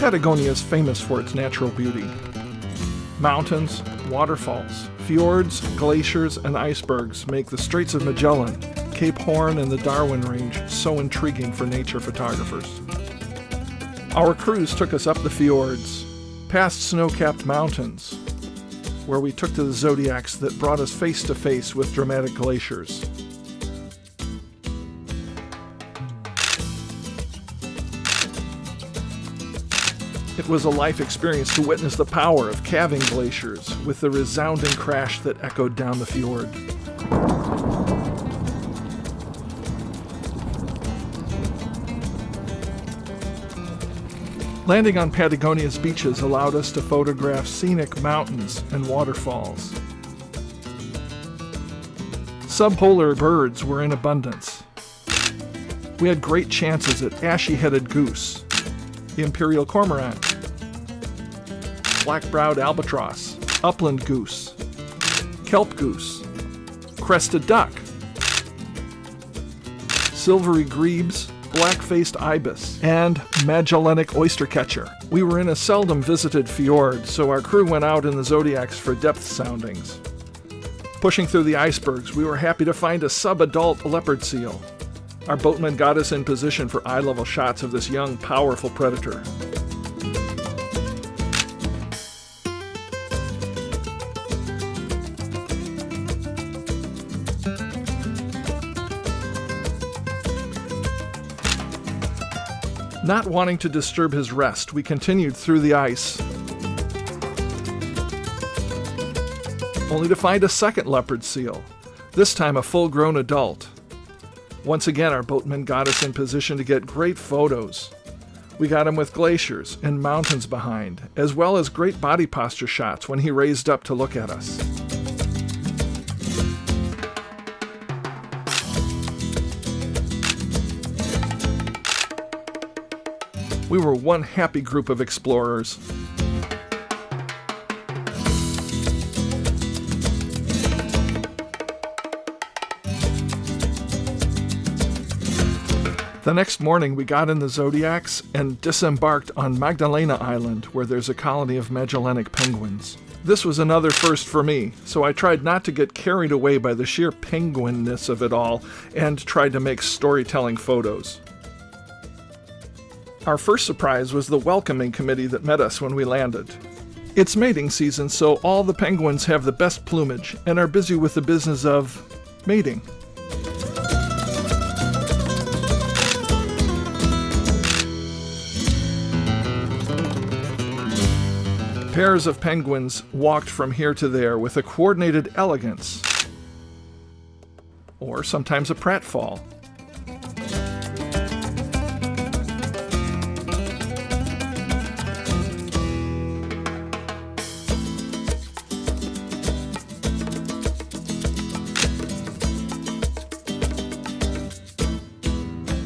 Patagonia is famous for its natural beauty. Mountains, waterfalls, fjords, glaciers, and icebergs make the Straits of Magellan, Cape Horn, and the Darwin Range so intriguing for nature photographers. Our cruise took us up the fjords, past snow-capped mountains, where we took to the zodiacs that brought us face to face with dramatic glaciers. It was a life experience to witness the power of calving glaciers with the resounding crash that echoed down the fjord. Landing on Patagonia's beaches allowed us to photograph scenic mountains and waterfalls. Subpolar birds were in abundance. We had great chances at ashy-headed goose, imperial cormorant, black-browed albatross, upland goose, kelp goose, crested duck, silvery grebes, black-faced ibis, and Magellanic oystercatcher. We were in a seldom visited fjord, so our crew went out in the zodiacs for depth soundings. Pushing through the icebergs, we were happy to find a sub-adult leopard seal. Our boatman got us in position for eye-level shots of this young, powerful predator. Not wanting to disturb his rest, we continued through the ice, only to find a second leopard seal, this time a full-grown adult. Once again, our boatman got us in position to get great photos. We got him with glaciers and mountains behind, as well as great body posture shots when he raised up to look at us. We were one happy group of explorers. The next morning, we got in the zodiacs and disembarked on Magdalena Island, where there's a colony of Magellanic penguins. This was another first for me, so I tried not to get carried away by the sheer penguinness of it all and tried to make storytelling photos. Our first surprise was the welcoming committee that met us when we landed. It's mating season, so all the penguins have the best plumage and are busy with the business of mating. Pairs of penguins walked from here to there with a coordinated elegance, or sometimes a pratfall.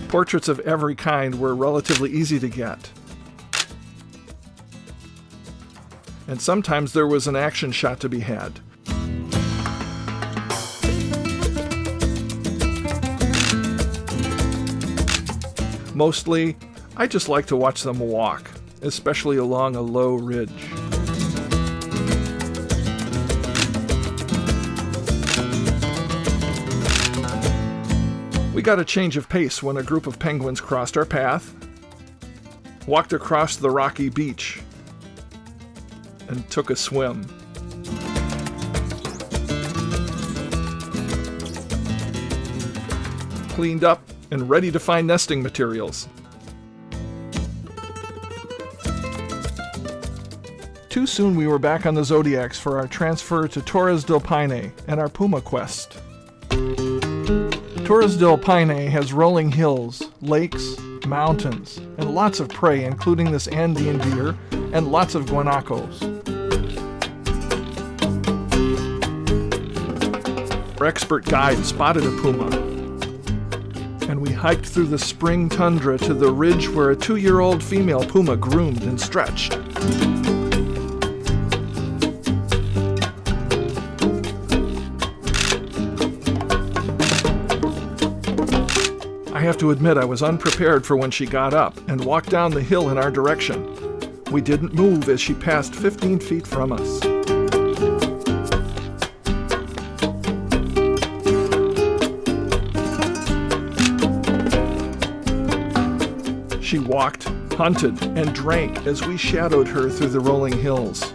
Portraits of every kind were relatively easy to get. And sometimes there was an action shot to be had. Mostly, I just like to watch them walk, especially along a low ridge. We got a change of pace when a group of penguins crossed our path, walked across the rocky beach, and took a swim. Cleaned up and ready to find nesting materials. Too soon we were back on the zodiacs for our transfer to Torres del Paine and our puma quest. Torres del Paine has rolling hills, lakes, mountains, and lots of prey, including this Andean deer and lots of guanacos. Our expert guide spotted a puma, and we hiked through the spring tundra to the ridge where a 2-year-old female puma groomed and stretched. I have to admit I was unprepared for when she got up and walked down the hill in our direction. We didn't move as she passed 15 feet from us. She walked, hunted, and drank as we shadowed her through the rolling hills.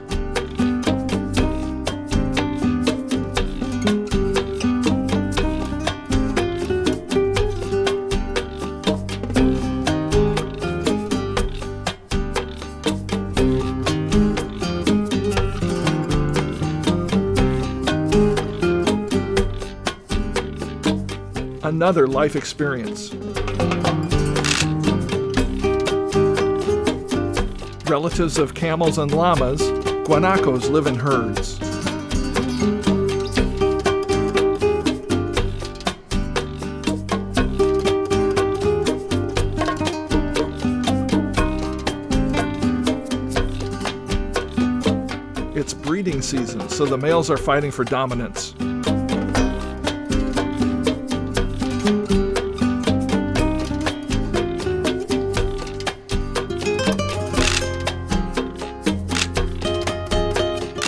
Another life experience. Relatives of camels and llamas, guanacos live in herds. It's breeding season, so the males are fighting for dominance.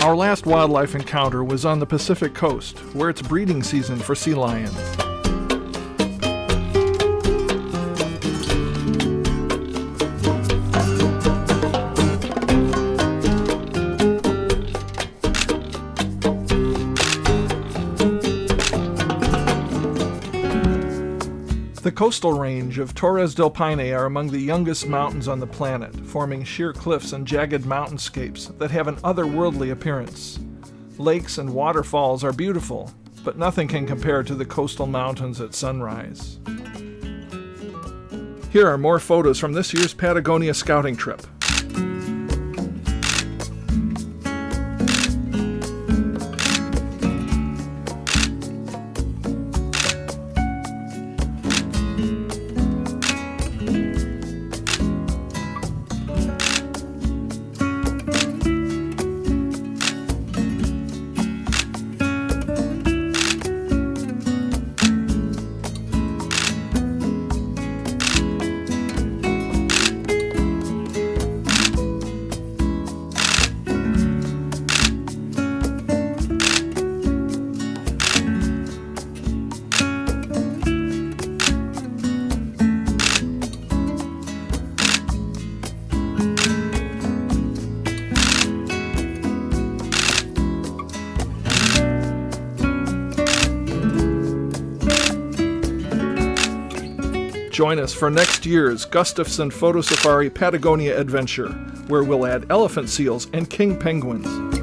Our last wildlife encounter was on the Pacific coast, where it's breeding season for sea lions. The coastal range of Torres del Paine are among the youngest mountains on the planet, forming sheer cliffs and jagged mountainscapes that have an otherworldly appearance. Lakes and waterfalls are beautiful, but nothing can compare to the coastal mountains at sunrise. Here are more photos from this year's Patagonia scouting trip. Join us for next year's Gustafson Photo Safari Patagonia adventure, where we'll add elephant seals and king penguins.